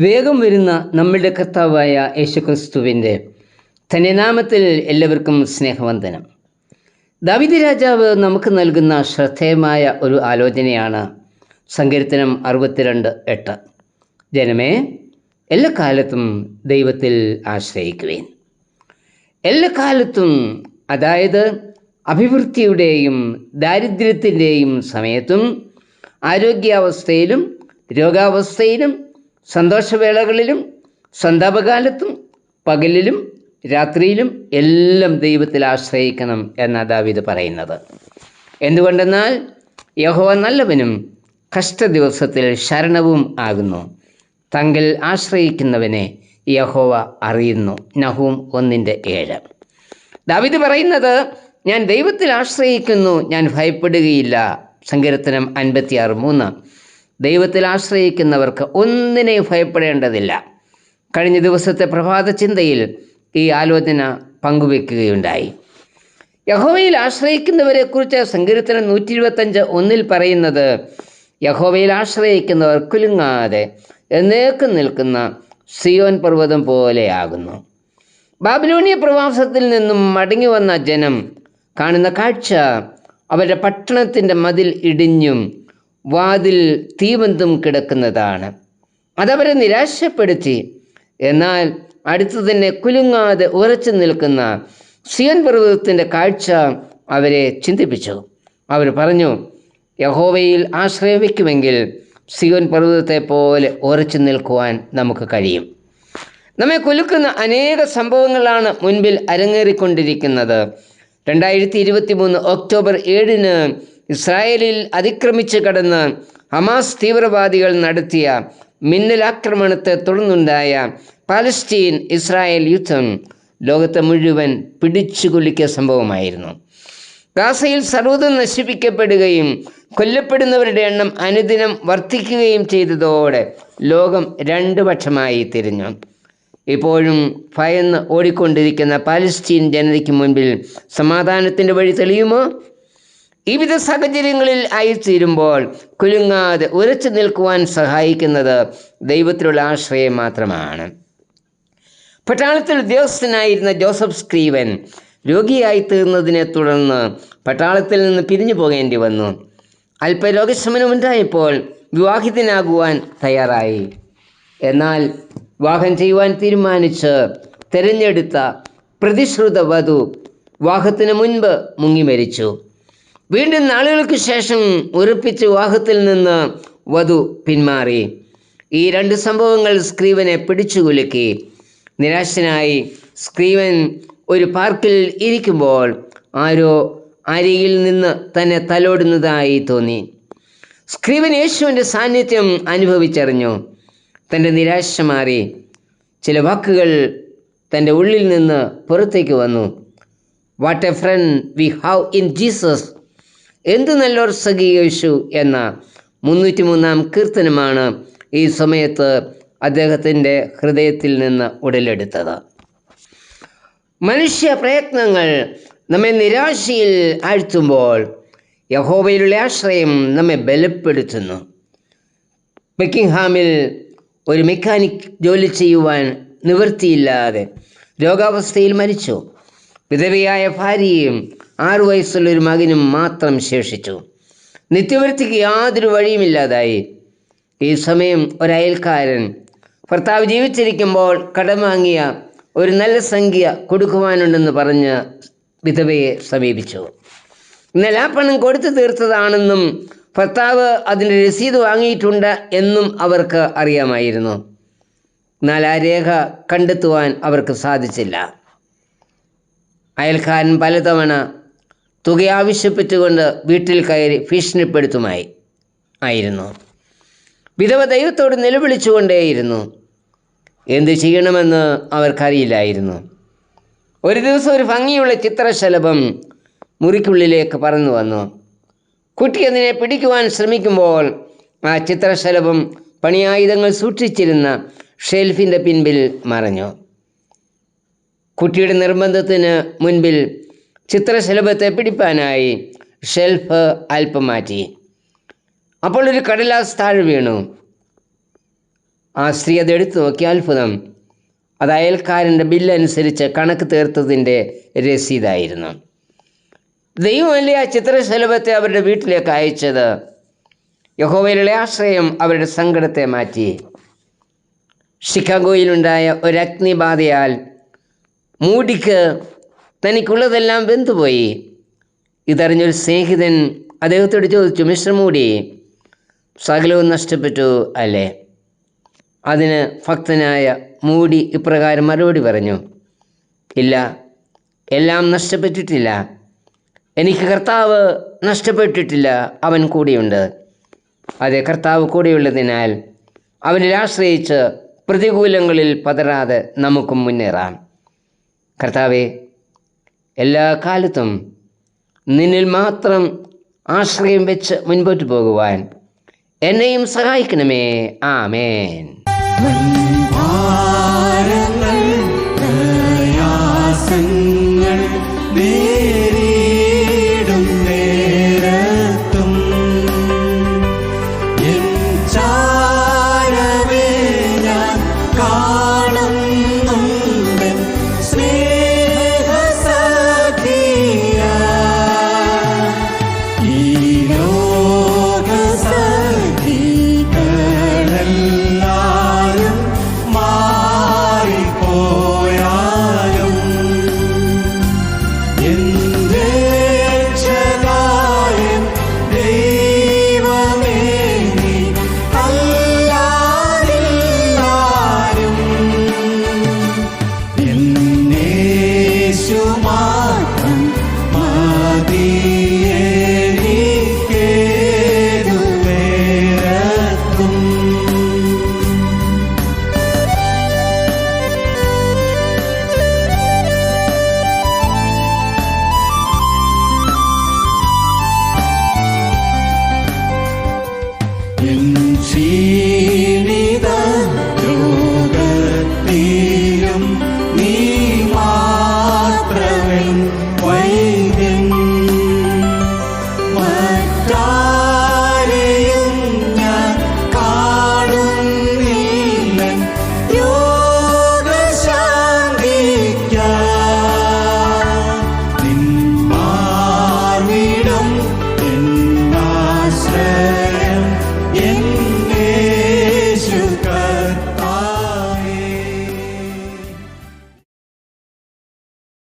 വേഗം വരുന്ന നമ്മളുടെ കർത്താവായ യേശുക്രിസ്തുവിൻ്റെ ധന്യനാമത്തിൽ എല്ലാവർക്കും സ്നേഹവന്ദനം. ദാവീദ് രാജാവ് നമുക്ക് നൽകുന്ന ശ്രദ്ധേയമായ ഒരു ആലോചനയാണ് സങ്കീർത്തനം 62:8. ജനമേ, എല്ലാ കാലത്തും ദൈവത്തിൽ ആശ്രയിക്കുവേൻ. എല്ലാ കാലത്തും, അതായത് അഭിവൃദ്ധിയുടെയും ദാരിദ്ര്യത്തിൻ്റെയും സമയത്തും, ആരോഗ്യാവസ്ഥയിലും രോഗാവസ്ഥയിലും, സന്തോഷവേളകളിലും സന്താപകാലത്തും, പകലിലും രാത്രിയിലും എല്ലാം ദൈവത്തിൽ ആശ്രയിക്കണം എന്നാണ് ദാവീദ് പറയുന്നത്. എന്തുകൊണ്ടെന്നാൽ യഹോവ നല്ലവനും കഷ്ടദിവസത്തിൽ ശരണവും ആകുന്നു. തങ്കിൽ ആശ്രയിക്കുന്നവനെ യഹോവ അറിയുന്നു. നഹൂം 1:7. ദാവീദ് പറയുന്നത്, ഞാൻ ദൈവത്തിൽ ആശ്രയിക്കുന്നു, ഞാൻ ഭയപ്പെടുകയില്ല. സങ്കീർത്തനം 56:3. ദൈവത്തിൽ ആശ്രയിക്കുന്നവർക്ക് ഒന്നിനെയും ഭയപ്പെടേണ്ടതില്ല. കഴിഞ്ഞ ദിവസത്തെ പ്രഭാത ചിന്തയിൽ ഈ ആലോചന പങ്കുവെക്കുകയുണ്ടായി. യഹോവയിൽ ആശ്രയിക്കുന്നവരെക്കുറിച്ച് സങ്കീർത്തനം 125:1 പറയുന്നത്, യഹോവയിൽ ആശ്രയിക്കുന്നവർ കുലുങ്ങാതെ എന്നേക്കും നിൽക്കുന്ന സിയോൻ പർവ്വതം പോലെയാകുന്നു. ബാബിലോണിയ പ്രവാസത്തിൽ നിന്നും മടങ്ങി വന്ന ജനം കാണുന്ന കാഴ്ച അവരുടെ പട്ടണത്തിൻ്റെ മതിൽ ഇടിഞ്ഞും വാതിൽ തീവന്തും കിടക്കുന്നതാണ്. അതവരെ നിരാശപ്പെടുത്തി. എന്നാൽ അടുത്തു തന്നെ കുലുങ്ങാതെ ഉറച്ചു നിൽക്കുന്ന സിയോൻ പർവ്വതത്തിൻ്റെ കാഴ്ച അവരെ ചിന്തിപ്പിച്ചു. അവർ പറഞ്ഞു, യഹോവയിൽ ആശ്രയം വയ്ക്കുമെങ്കിൽ സിയോൻ പർവ്വതത്തെ പോലെ ഉറച്ചു നിൽക്കുവാൻ നമുക്ക് കഴിയും. നമ്മെ കുലുക്കുന്ന അനേക സംഭവങ്ങളാണ് മുൻപിൽ അരങ്ങേറിക്കൊണ്ടിരിക്കുന്നത്. 2023 ഒക്ടോബർ 7 ഇസ്രായേലിൽ അതിക്രമിച്ച് കടന്ന് ഹമാസ് തീവ്രവാദികൾ നടത്തിയ മിന്നലാക്രമണത്തെ തുടർന്നുണ്ടായ പാലസ്തീൻ ഇസ്രായേൽ യുദ്ധം ലോകത്തെ മുഴുവൻ പിടിച്ചുകുലുക്കിയ സംഭവമായിരുന്നു. ഗാസയിൽ സർവ്വതും നശിപ്പിക്കപ്പെടുകയും കൊല്ലപ്പെടുന്നവരുടെ എണ്ണം അനുദിനം വർദ്ധിക്കുകയും ചെയ്തതോടെ ലോകം രണ്ട് പക്ഷമായി തിരിഞ്ഞു. ഇപ്പോഴും ഭയന്ന് ഓടിക്കൊണ്ടിരിക്കുന്ന പാലസ്തീൻ ജനതയ്ക്ക് മുൻപിൽ സമാധാനത്തിൻ്റെ വഴി തെളിയുമോ? ഈ വിധ സാഹചര്യങ്ങളിൽ ആയിത്തീരുമ്പോൾ കുലുങ്ങാതെ ഉറച്ചു നിൽക്കുവാൻ സഹായിക്കുന്നത് ദൈവത്തിലുള്ള ആശ്രയം മാത്രമാണ്. പട്ടാളത്തിൽ ഉദ്യോഗസ്ഥനായിരുന്ന ജോസഫ് സ്ക്രീവൻ രോഗിയായി തീർന്നതിനെ തുടർന്ന് പട്ടാളത്തിൽ നിന്ന് പിരിഞ്ഞു പോകേണ്ടി വന്നു. അല്പരോഗശമനമുണ്ടായപ്പോൾ വിവാഹിതനാകുവാൻ തയ്യാറായി. എന്നാൽ വിവാഹം ചെയ്യുവാൻ തീരുമാനിച്ച് തിരഞ്ഞെടുത്ത പ്രതിശ്രുത വധു വിവാഹത്തിന് മുൻപ് മുങ്ങി മരിച്ചു. വീണ്ടും നാളുകൾക്ക് ശേഷം ഉറപ്പിച്ച വിവാഹത്തിൽ നിന്ന് വധു പിന്മാറി. ഈ രണ്ട് സംഭവങ്ങൾ സ്ക്രീവനെ പിടിച്ചുകുലുക്കി. നിരാശനായി സ്ക്രീവൻ ഒരു പാർക്കിൽ ഇരിക്കുമ്പോൾ ആരോ അരികിൽ നിന്ന് തന്നെ തലോടുന്നതായി തോന്നി. സ്ക്രീവൻ യേശുവിൻ്റെ സാന്നിധ്യം അനുഭവിച്ചറിഞ്ഞു. തൻ്റെ നിരാശ മാറി. ചില വാക്കുകൾ തൻ്റെ ഉള്ളിൽ നിന്ന് പുറത്തേക്ക് വന്നു. What a friend we have in Jesus. എന്ത് നല്ലൊരു സഖി യേശു എന്ന 303 കീർത്തനമാണ് ഈ സമയത്ത് അദ്ദേഹത്തിൻ്റെ ഹൃദയത്തിൽ നിന്ന് ഉടലെടുത്തത്. മനുഷ്യ പ്രയത്നങ്ങൾ നമ്മെ നിരാശയിൽ ആഴ്ത്തുമ്പോൾ യഹോവയിലുള്ള ആശ്രയം നമ്മെ ബലപ്പെടുത്തുന്നു. ബക്കിംഗ്ഹാമിൽ ഒരു മെക്കാനിക് ജോലി ചെയ്യുവാൻ നിവൃത്തിയില്ലാതെ രോഗാവസ്ഥയിൽ മരിച്ചു. വിധവയായ ഭാര്യയും 6 വയസ്സുള്ളൊരു മകനും മാത്രം ശേഷിച്ചു. നിത്യവൃത്തിക്ക് യാതൊരു വഴിയുമില്ലാതായി. ഈ സമയം ഒരയൽക്കാരൻ ഭർത്താവ് ജീവിച്ചിരിക്കുമ്പോൾ കടം വാങ്ങിയ ഒരു നല്ല സംഖ്യ കൊടുക്കുവാനുണ്ടെന്ന് പറഞ്ഞ് വിധവയെ സമീപിച്ചു. എന്നാൽ ആ പണം കൊടുത്തു തീർത്തതാണെന്നും ഭർത്താവ് അതിൻ്റെ രസീത് വാങ്ങിയിട്ടുണ്ട് എന്നും അവർക്ക് അറിയാമായിരുന്നു. എന്നാൽ ആ രേഖ കണ്ടെത്തുവാൻ അവർക്ക് സാധിച്ചില്ല. അയൽക്കാരൻ പലതവണ തുക ആവശ്യപ്പെട്ടുകൊണ്ട് വീട്ടിൽ കയറി ഭീഷണിപ്പെടുത്തുമായിരുന്നു. വിധവ ദൈവത്തോട് നിലവിളിച്ചുകൊണ്ടേയിരുന്നു. എന്ത് ചെയ്യണമെന്ന് അവർക്കറിയില്ലായിരുന്നു. ഒരു ദിവസം ഒരു ഭംഗിയുള്ള ചിത്രശലഭം മുറിക്കുള്ളിലേക്ക് പറന്നു വന്നു. കുട്ടി അതിനെ പിടിക്കുവാൻ ശ്രമിക്കുമ്പോൾ ആ ചിത്രശലഭം പണിയായുധങ്ങൾ സൂക്ഷിച്ചിരുന്ന ഷെൽഫിൻ്റെ പിൻപിൽ മറഞ്ഞു. കുട്ടിയുടെ നിർബന്ധത്തിന് മുൻപിൽ ചിത്രശലഭത്തെ പിടിപ്പാനായി ഷെൽഫ് അല്പം മാറ്റി. അപ്പോൾ ഒരു കടലാസ് താഴെ വീണു. ആ സ്ത്രീ അത് എടുത്തു നോക്കി. അത്ഭുതം, അത് അയൽക്കാരൻ്റെ ബില്ലനുസരിച്ച് കണക്ക് തീർത്തതിൻ്റെ രസീതായിരുന്നു. ദൈവമല്ലേ ആ ചിത്രശലഭത്തെ അവരുടെ വീട്ടിലേക്ക് അയച്ചത്. യഹോവയിലുള്ള ആശ്രയം അവരുടെ സങ്കടത്തെ മാറ്റി. ഷിക്കാഗോയിലുണ്ടായ ഒരു അഗ്നിബാധയാൽ മൂഡിക്ക് തനിക്കുള്ളതെല്ലാം വെന്തുപോയി. ഇതറിഞ്ഞൊരു സ്നേഹിതൻ അദ്ദേഹത്തോട് ചോദിച്ചു, മിസ്റ്റർ മൂഡി, സകലവും നഷ്ടപ്പെട്ടു അല്ലേ? അതിന് ഭക്തനായ മൂഡി ഇപ്രകാരം മറുപടി പറഞ്ഞു, ഇല്ല, എല്ലാം നഷ്ടപ്പെട്ടിട്ടില്ല. എനിക്ക് കർത്താവ് നഷ്ടപ്പെട്ടിട്ടില്ല, അവൻ കൂടെയുണ്ട്. അതെ, കർത്താവ് കൂടെയുള്ളതിനാൽ അവനിൽ ആശ്രയിച്ച് പ്രതികൂലങ്ങളിൽ പതറാതെ നമുക്കും മുന്നേറാം. കർത്താവേ, എല്ലാ കാലത്തും നിന്നിൽ മാത്രം ആശ്രയം വെച്ച് മുൻപോട്ട് പോകുവാൻ എന്നെയും സഹായിക്കണമേ. ആമേൻ. ക്ഷീണിത രോഗത്തിലും